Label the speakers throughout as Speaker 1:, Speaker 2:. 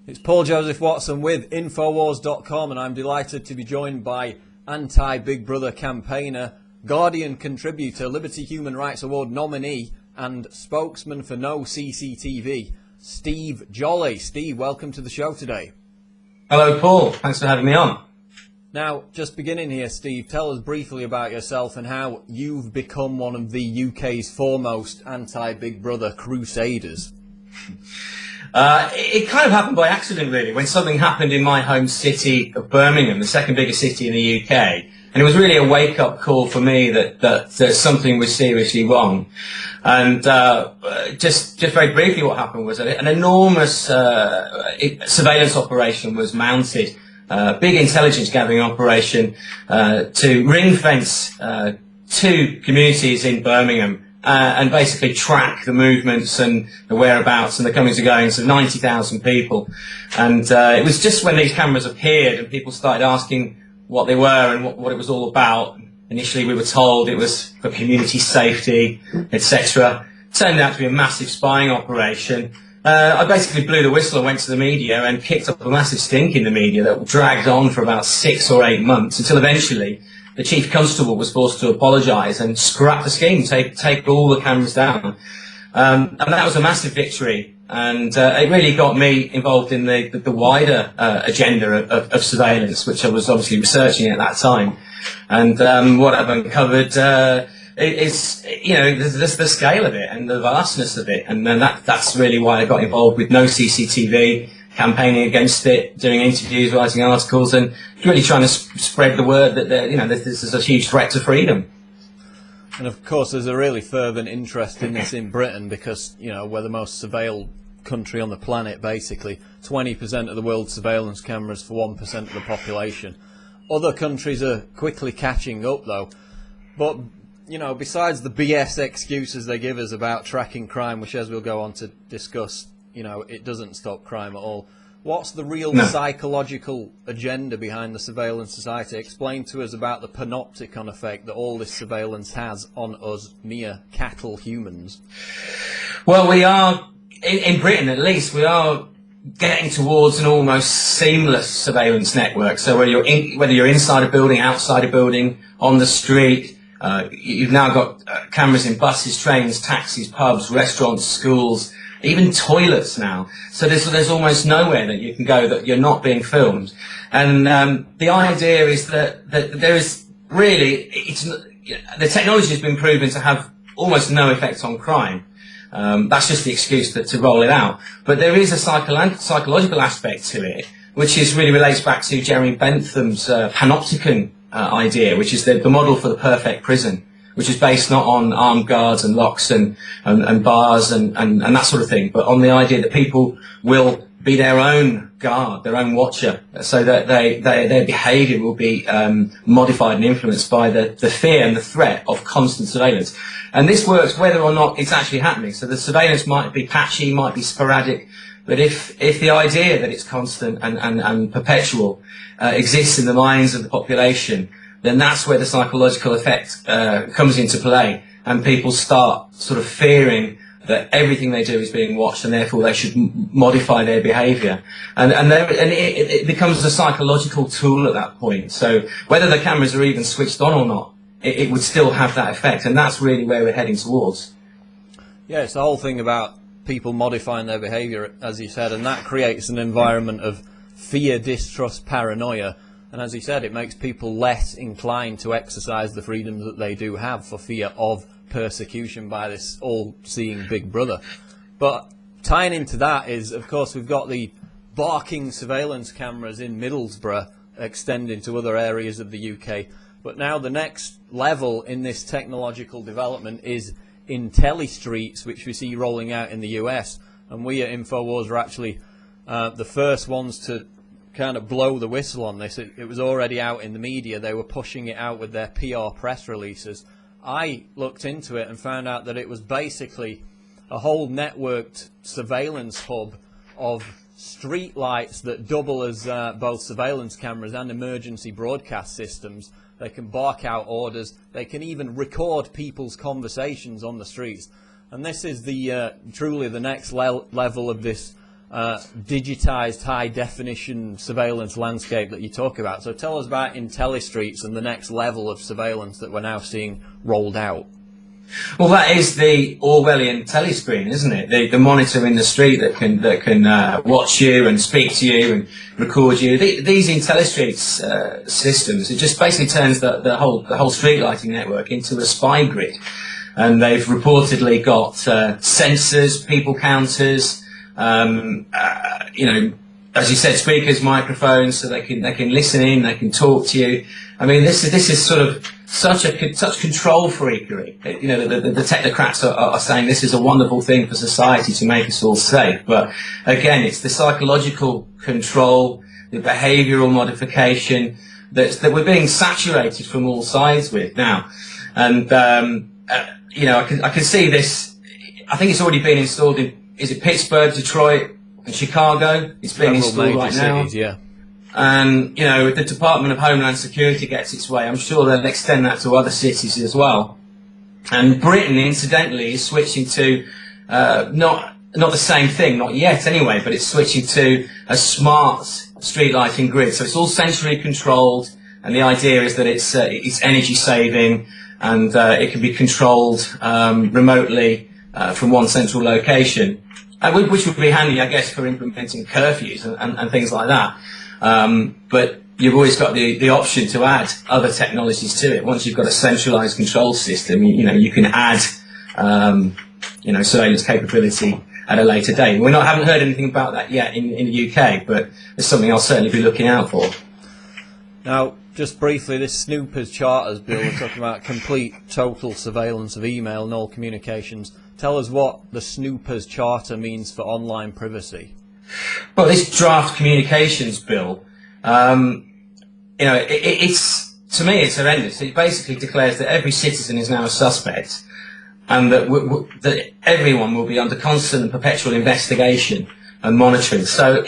Speaker 1: It's Paul Joseph Watson with Infowars.com, and I'm delighted to be joined by anti-Big Brother campaigner, Guardian contributor, Liberty Human Rights Award nominee, and spokesman for No CCTV, Steve Jolly. Steve, welcome to the show today.
Speaker 2: Hello, Paul. Thanks for having me on.
Speaker 1: Now, just beginning here, Steve, tell us briefly about yourself and how you've become one of the UK's foremost anti-Big Brother crusaders.
Speaker 2: It kind of happened by accident, really, when something happened in my home city of Birmingham, the second biggest city in the UK. And it was really a wake-up call for me that something was seriously wrong. And just very briefly, what happened was an enormous surveillance operation was mounted, big intelligence gathering operation to ring-fence two communities in Birmingham. And basically track the movements and the whereabouts and the comings and goings of 90,000 people. And it was just when these cameras appeared and people started asking what they were and what it was all about. Initially we were told it was for community safety, etc. Turned out to be a massive spying operation. I basically blew the whistle and went to the media and kicked up a massive stink in the media that dragged on for about 6 or 8 months until eventually the chief constable was forced to apologise and scrap the scheme, take all the cameras down. And that was a massive victory. And it really got me involved in the wider agenda of surveillance, which I was obviously researching at that time. And what I've uncovered is, you know, the scale of it and the vastness of it. And that's really why I got involved with No CCTV, campaigning against it, doing interviews, writing articles, and really trying to spread the word that you know, this is a huge threat to freedom.
Speaker 1: And of course, there's a really fervent interest in this in Britain because, you know, we're the most surveilled country on the planet, basically. 20% of the world's surveillance cameras for 1% of the population. Other countries are quickly catching up, though. But, you know, besides the BS excuses they give us about tracking crime, which, as we'll go on to discuss, you know, it doesn't stop crime at all. What's the real psychological agenda behind the surveillance society? Explain to us about the panopticon effect that all this surveillance has on us mere cattle humans.
Speaker 2: Well, we are, in Britain at least, we are getting towards an almost seamless surveillance network. So whether you're inside a building, outside a building, on the street, you've now got cameras in buses, trains, taxis, pubs, restaurants, schools, even toilets now. So there's almost nowhere that you can go that you're not being filmed. And the idea is that there is really, the technology has been proven to have almost no effect on crime. That's just the excuse to roll it out. But there is a psychological aspect to it, which really relates back to Jeremy Bentham's panopticon idea, which is the model for the perfect prison, which is based not on armed guards and locks and bars and that sort of thing, but on the idea that people will be their own guard, their own watcher, so that their behaviour will be modified and influenced by the fear and the threat of constant surveillance. And this works whether or not it's actually happening. So the surveillance might be patchy, might be sporadic, but if the idea that it's constant and perpetual exists in the minds of the population, then that's where the psychological effect comes into play, and people start sort of fearing that everything they do is being watched, and therefore they should modify their behaviour. And it becomes a psychological tool at that point. So whether the cameras are even switched on or not, it would still have that effect, and that's really where we're heading towards.
Speaker 1: Yeah, it's the whole thing about people modifying their behaviour, as you said, and that creates an environment of fear, distrust, paranoia. And as you said, it makes people less inclined to exercise the freedoms that they do have for fear of persecution by this all-seeing Big Brother. But tying into that is, of course, we've got the barking surveillance cameras in Middlesbrough extending to other areas of the UK. But now the next level in this technological development is IntelliStreets, which we see rolling out in the US. And we at Infowars are actually the first ones to kind of blow the whistle on this. It was already out in the media. They were pushing it out with their PR press releases. I looked into it and found out that it was basically a whole networked surveillance hub of street lights that double as both surveillance cameras and emergency broadcast systems. They can bark out orders. They can even record people's conversations on the streets. And this is the truly the next level of this digitised high-definition surveillance landscape that you talk about. So tell us about IntelliStreets and the next level of surveillance that we're now seeing rolled out.
Speaker 2: Well, that is the Orwellian telescreen, isn't it? The monitor in the street that can watch you and speak to you and record you. These IntelliStreets systems, it just basically turns the whole street lighting network into a spy grid, and they've reportedly got sensors, people counters, you know, as you said, speakers, microphones, so they can listen in, they can talk to you. I mean, this is sort of such control freakery. You know, the technocrats are saying this is a wonderful thing for society to make us all safe. But again, it's the psychological control, the behavioural modification that we're being saturated from all sides with now. And you know, I can see this. I think it's already been installed in, is it Pittsburgh, Detroit, and Chicago? It's being installed right now.
Speaker 1: Cities, yeah.
Speaker 2: And, you know, if the Department of Homeland Security gets its way, I'm sure they'll extend that to other cities as well. And Britain, incidentally, is switching to not the same thing, not yet anyway, but it's switching to a smart street lighting grid. So it's all centrally controlled, and the idea is that it's energy saving, and it can be controlled remotely from one central location, which would be handy, I guess, for implementing curfews and things like that. But you've always got the option to add other technologies to it. Once you've got a centralized control system, you know, you can add, you know, surveillance capability at a later date. Haven't heard anything about that yet in the UK, but it's something I'll certainly be looking out for.
Speaker 1: Now, just briefly, this Snoopers Charters Bill, we're talking about complete, total surveillance of email and all communications. Tell us what the Snoopers Charter means for online privacy.
Speaker 2: Well, this draft communications bill, you know, it's, to me, it's horrendous. It basically declares that every citizen is now a suspect, and that everyone will be under constant and perpetual investigation and monitoring. So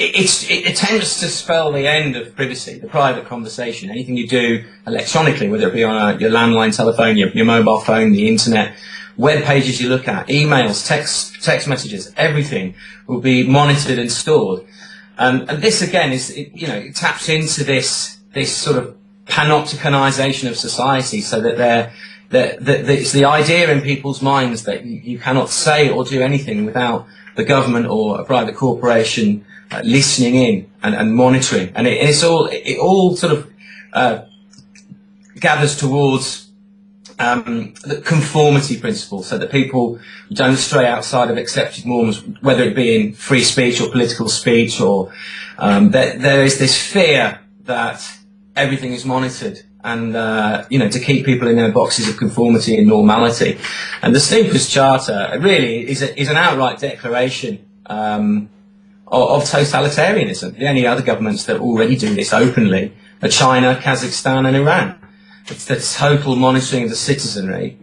Speaker 2: it attempts to spell the end of privacy, the private conversation. Anything you do electronically, whether it be on your landline telephone, your mobile phone, the internet, web pages you look at, emails, text messages, everything will be monitored and stored. And this again is, you know, it taps into this sort of panopticonization of society, so that it's the idea in people's minds that you cannot say or do anything without the government or a private corporation listening in and monitoring. And it all sort of gathers towards the conformity principle, so that people don't stray outside of accepted norms, whether it be in free speech or political speech, or there is this fear that everything is monitored, and you know, to keep people in their boxes of conformity and normality. And the Snoopers Charter really is an outright declaration of totalitarianism. The only other governments that already do this openly are China, Kazakhstan, and Iran. It's the total monitoring of the citizenry.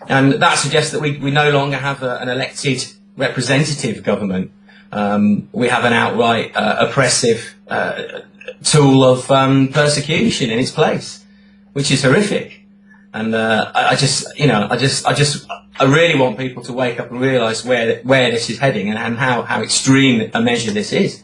Speaker 2: And that suggests that we no longer have an elected representative government. We have an outright oppressive tool of persecution in its place, which is horrific. And I really want people to wake up and realise where this is heading, and how extreme a measure this is.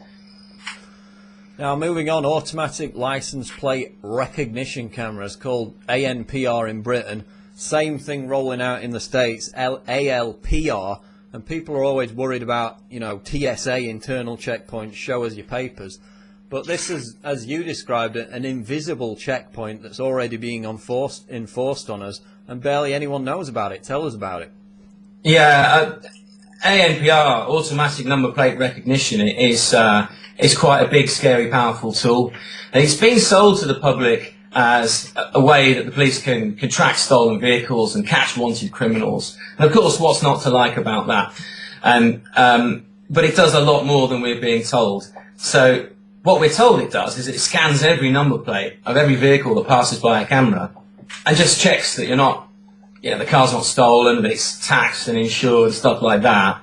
Speaker 1: Now, moving on, automatic license plate recognition cameras, called ANPR in Britain. Same thing rolling out in the States, ALPR. And people are always worried about, you know, TSA, internal checkpoints, show us your papers. But this is, as you described it, an invisible checkpoint that's already being enforced on us, and barely anyone knows about it. Tell us about it.
Speaker 2: Yeah, ANPR, automatic number plate recognition, is quite a big, scary, powerful tool. And it's been sold to the public as a way that the police can track stolen vehicles and catch wanted criminals. And of course, what's not to like about that? But it does a lot more than we're being told. So what we're told it does is it scans every number plate of every vehicle that passes by a camera and just checks that the car's not stolen, that it's taxed and insured, stuff like that.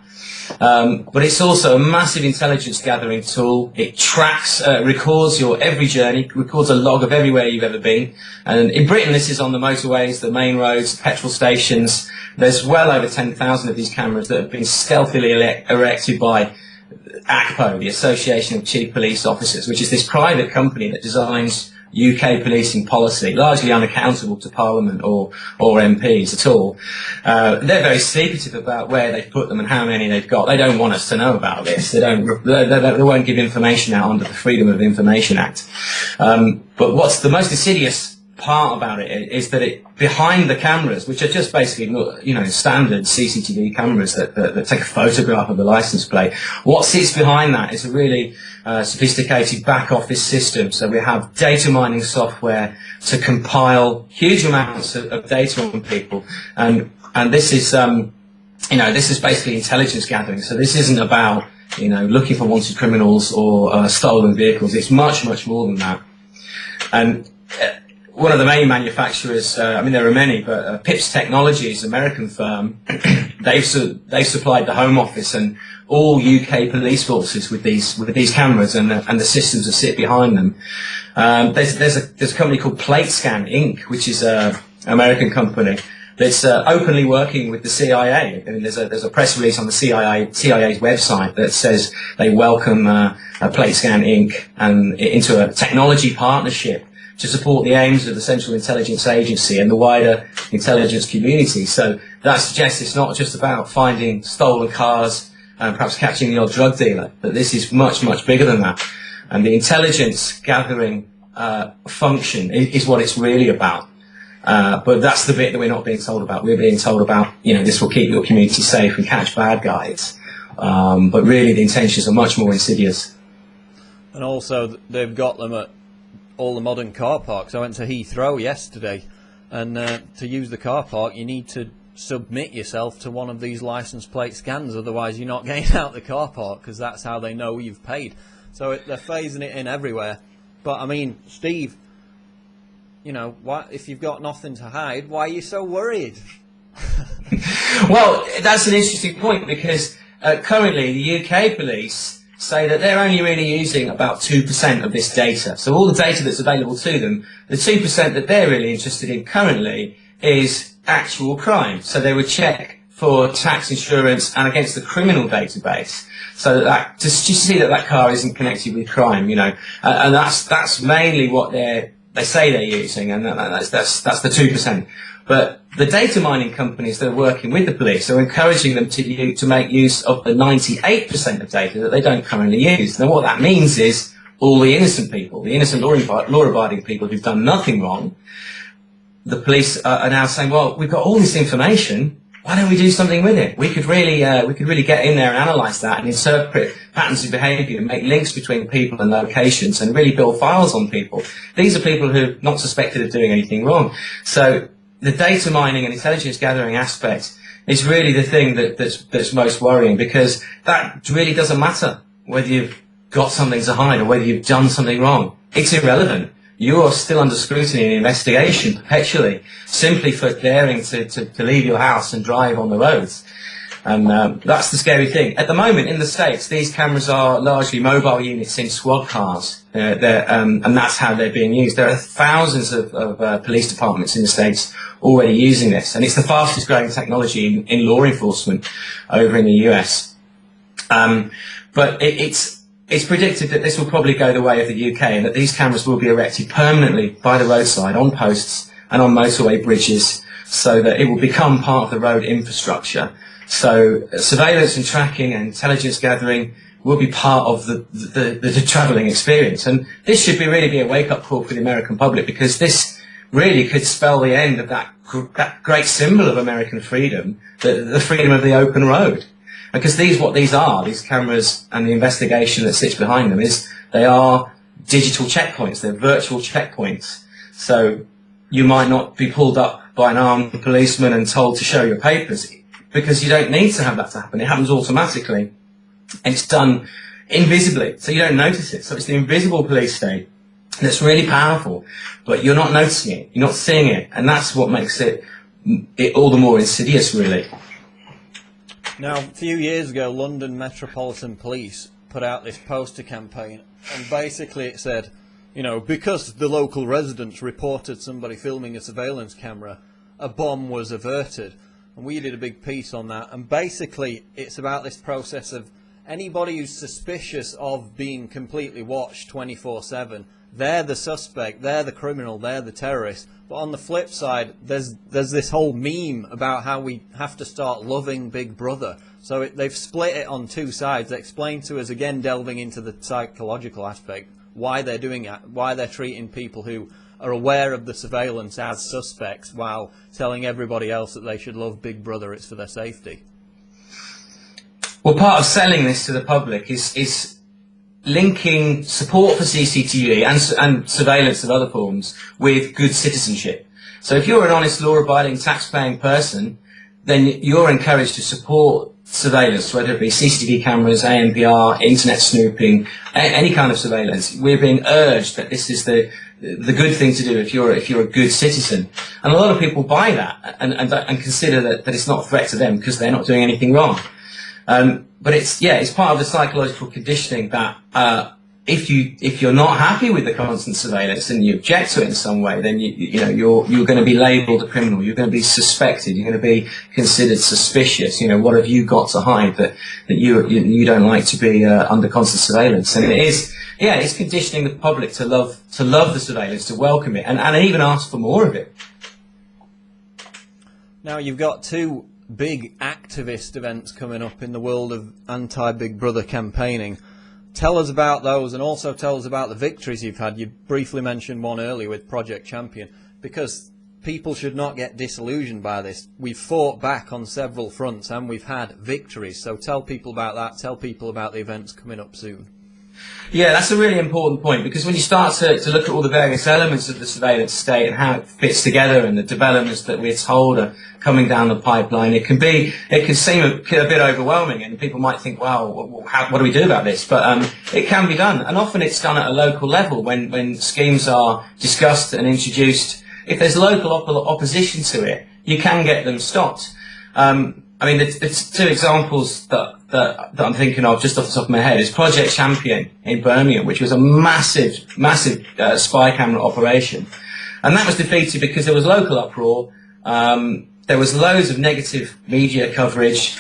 Speaker 2: But it's also a massive intelligence gathering tool. It tracks, records your every journey, records a log of everywhere you've ever been. And in Britain, this is on the motorways, the main roads, petrol stations. There's well over 10,000 of these cameras that have been stealthily erected by ACPO, the Association of Chief Police Officers, which is this private company that designs UK policing policy, largely unaccountable to Parliament or MPs at all. They're very secretive about where they've put them and how many they've got. They don't want us to know about this. They won't give information out under the Freedom of Information Act. But what's the most insidious part about it is that behind the cameras, which are just basically, standard CCTV cameras that take a photograph of the license plate, what sits behind that is a really sophisticated back office system. So we have data mining software to compile huge amounts of data on people, and this is this is basically intelligence gathering. So this isn't about looking for wanted criminals or stolen vehicles. It's much more than that. And one of the main manufacturers, there are many, but Pips Technologies, American firm, they've supplied the Home Office and all UK police forces with these cameras and the systems that sit behind them. There's a company called PlateScan Inc., which is an American company that's openly working with the CIA. I mean, there's a press release on the CIA's website that says they welcome PlateScan Inc. and into a technology partnership to support the aims of the Central Intelligence Agency and the wider intelligence community. So that suggests it's not just about finding stolen cars and perhaps catching the odd drug dealer, but this is much bigger than that. And the intelligence gathering function is what it's really about. But that's the bit that we're not being told about. We're being told about, this will keep your community safe and catch bad guys. But really the intentions are much more insidious.
Speaker 1: And also they've got them at all the modern car parks. I went to Heathrow yesterday, and to use the car park you need to submit yourself to one of these license plate scans, otherwise you're not getting out the car park, because that's how they know you've paid. So they're phasing it in everywhere. But I mean, Steve, why, if you've got nothing to hide, why are you so worried?
Speaker 2: Well, that's an interesting point, because currently the UK police say that they're only really using about 2% of this data. So all the data that's available to them, the 2% that they're really interested in currently is actual crime. So they would check for tax, insurance, and against the criminal database. So that just see that car isn't connected with crime, and that's mainly what they say they're using, and that's the 2%. But the data mining companies that are working with the police are encouraging them to make use of the 98% of data that they don't currently use. Now, what that means is all the innocent people, the innocent law-abiding people who've done nothing wrong, the police are now saying, well, we've got all this information, why don't we do something with it? We could really get in there and analyse that and interpret patterns of behaviour and make links between people and locations and really build files on people. These are people who are not suspected of doing anything wrong. So the data mining and intelligence gathering aspect is really the thing that's most worrying, because that really doesn't matter whether you've got something to hide or whether you've done something wrong. It's irrelevant. You are still under scrutiny and investigation perpetually, simply for daring to leave your house and drive on the roads. And that's the scary thing. At the moment in the States, these cameras are largely mobile units in squad cars, and that's how they're being used. There are thousands of police departments in the States already using this, and it's the fastest growing technology in law enforcement over in the US. But it's predicted that this will probably go the way of the UK, and that these cameras will be erected permanently by the roadside, on posts and on motorway bridges, so that it will become part of the road infrastructure. So surveillance and tracking and intelligence gathering will be part of the travelling experience. And this should really be a wake-up call for the American public, because this really could spell the end of that great symbol of American freedom, the freedom of the open road. Because these cameras and the investigation that sits behind them, they are digital checkpoints, they're virtual checkpoints. So you might not be pulled up by an armed policeman and told to show your papers, because you don't need to have that to happen. It happens automatically, and it's done invisibly, so you don't notice it. So it's the invisible police state that's really powerful, but you're not noticing it, you're not seeing it, and that's what makes it all the more insidious, really.
Speaker 1: Now, a few years ago, London Metropolitan Police put out this poster campaign, and basically it said, because the local residents reported somebody filming a surveillance camera, a bomb was averted. And we did a big piece on that, and basically it's about this process of anybody who's suspicious of being completely watched 24/7, they're the suspect, they're the criminal, they're the terrorist. But on the flip side, there's this whole meme about how we have to start loving Big Brother. So they've split it on two sides. They explain to us, again delving into the psychological aspect, why they're doing it, why they're treating people who are aware of the surveillance as suspects while telling everybody else that they should love Big Brother, it's for their safety.
Speaker 2: Well, part of selling this to the public is linking support for CCTV and surveillance of other forms with good citizenship. So if you're an honest, law-abiding, tax-paying person, then you're encouraged to support surveillance, whether it be CCTV cameras, ANPR, internet snooping, any kind of surveillance. We're being urged that this is the good thing to do if you're a good citizen. And a lot of people buy that and consider that it's not a threat to them because they're not doing anything wrong. But it's part of the psychological conditioning that if you're not happy with the constant surveillance and you object to it in some way, then you're going to be labelled a criminal. You're going to be suspected. You're going to be considered suspicious. What have you got to hide that you don't like to be under constant surveillance? And it's conditioning the public to love the surveillance, to welcome it, and even ask for more of it.
Speaker 1: Now you've got two big activist events coming up in the world of anti-Big Brother campaigning. Tell us about those, and also tell us about the victories you've had. You briefly mentioned one earlier with Project Champion, because people should not get disillusioned by this. We've fought back on several fronts and we've had victories. So tell people about that. Tell people about the events coming up soon.
Speaker 2: Yeah, that's a really important point, because when you start to look at all the various elements of the surveillance state and how it fits together and the developments that we're told are coming down the pipeline, it can seem a bit overwhelming, and people might think, wow, what do we do about this? But it can be done, and often it's done at a local level when schemes are discussed and introduced. If there's local opposition to it, you can get them stopped. There's two examples that I'm thinking of just off the top of my head. Is Project Champion in Birmingham, which was a massive spy camera operation. And that was defeated because there was local uproar, there was loads of negative media coverage,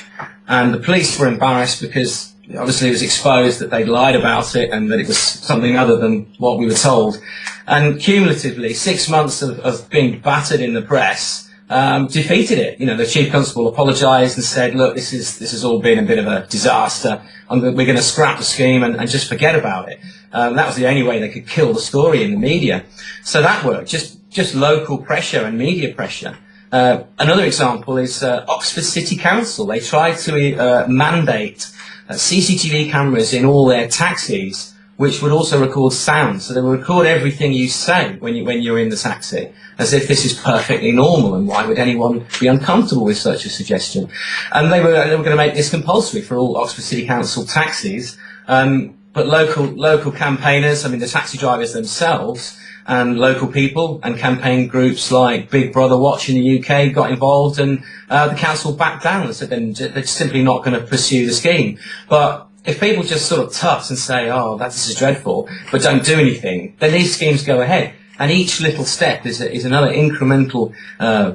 Speaker 2: and the police were embarrassed because obviously it was exposed that they'd lied about it and that it was something other than what we were told. And cumulatively, 6 months of being battered in the press defeated it. The chief constable apologised and said, look, this has all been a bit of a disaster. We're going to scrap the scheme and just forget about it. That was the only way they could kill the story in the media. So that worked, just local pressure and media pressure. Another example is Oxford City Council. They tried to mandate CCTV cameras in all their taxis, which would also record sound. So they would record everything you say when you're in the taxi, as if this is perfectly normal, and why would anyone be uncomfortable with such a suggestion? And they were going to make this compulsory for all Oxford City Council taxis. But local campaigners, the taxi drivers themselves, and local people and campaign groups like Big Brother Watch in the UK got involved, and the council backed down and said they're simply not going to pursue the scheme. But if people just sort of tut and say, oh, this is dreadful, but don't do anything, then these schemes go ahead. And each little step is another incremental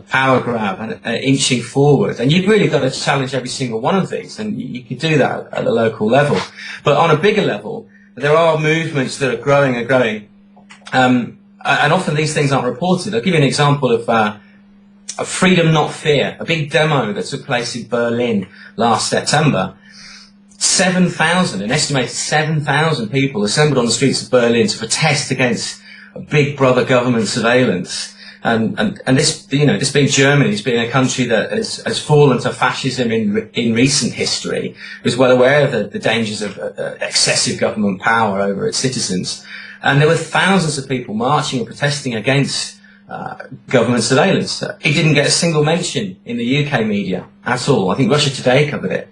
Speaker 2: power grab and inching forward. And you've really got to challenge every single one of these, and you can do that at the local level. But on a bigger level, there are movements that are growing and growing. And often these things aren't reported. I'll give you an example of Freedom Not Fear, a big demo that took place in Berlin last September. 7,000, an estimated 7,000 people assembled on the streets of Berlin to protest against Big Brother government surveillance. And this, this being Germany, it's been a country that has fallen to fascism in recent history, was well aware of the dangers of excessive government power over its citizens. And there were thousands of people marching and protesting against government surveillance. It didn't get a single mention in the UK media at all. I think Russia Today covered it,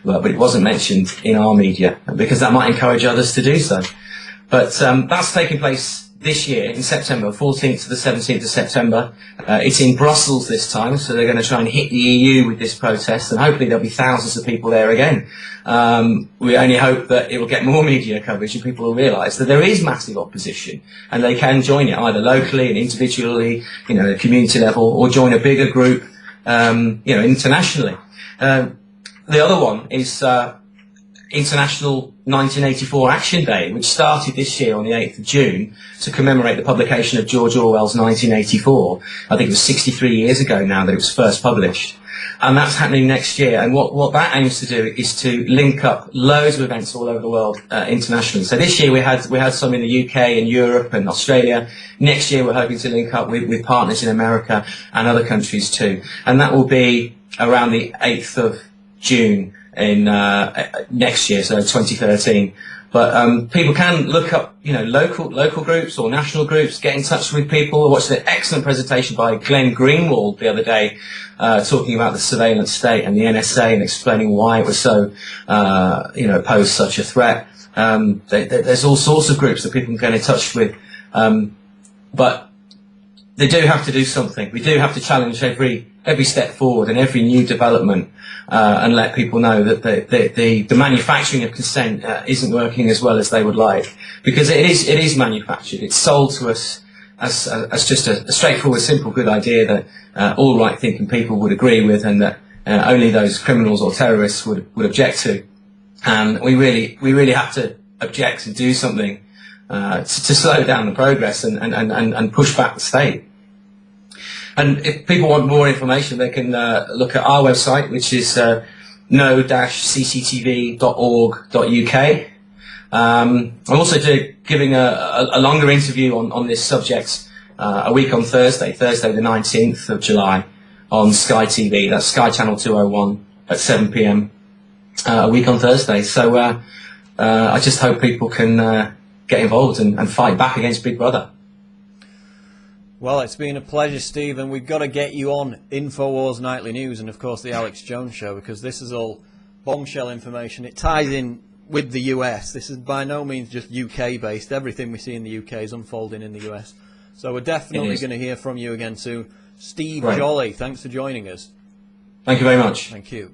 Speaker 2: but it wasn't mentioned in our media, because that might encourage others to do so. But that's taking place this year in September, 14th to the 17th of September. It's in Brussels this time, so they're going to try and hit the EU with this protest, and hopefully there'll be thousands of people there again. We only hope that it will get more media coverage and people will realise that there is massive opposition, and they can join it either locally and individually, at a community level, or join a bigger group, internationally. The other one is International 1984 Action Day, which started this year on the 8th of June to commemorate the publication of George Orwell's 1984. I think it was 63 years ago now that it was first published. And that's happening next year. And what that aims to do is to link up loads of events all over the world internationally. So this year we had some in the UK and Europe and Australia. Next year we're hoping to link up with partners in America and other countries too. And that will be around the 8th of June in next year, so 2013. But people can look up, local groups or national groups, get in touch with people. I watched an excellent presentation by Glenn Greenwald the other day, talking about the surveillance state and the NSA and explaining why it was so, posed such a threat. There's all sorts of groups that people can get in touch with, but they do have to do something. We do have to challenge every step forward and every new development, and let people know that the manufacturing of consent isn't working as well as they would like, because it is manufactured. It's sold to us as just a straightforward, simple, good idea that all right-thinking people would agree with, and that only those criminals or terrorists would object to. And we really have to object and do something to slow down the progress and push back the state. And if people want more information, they can look at our website, which is no-cctv.org.uk. I'm also giving a longer interview on this subject a week on Thursday the 19th of July on Sky TV. That's Sky Channel 201 at 7 p.m. A week on Thursday. So I just hope people can get involved and fight back against Big Brother.
Speaker 1: Well, it's been a pleasure, Steve, and we've got to get you on InfoWars Nightly News and, of course, the Alex Jones Show, because this is all bombshell information. It ties in with the US. This is by no means just UK-based. Everything we see in the UK is unfolding in the US. So we're definitely going to hear from you again soon. Steve Jolly, thanks for joining us.
Speaker 2: Thank you very much.
Speaker 1: Thank you.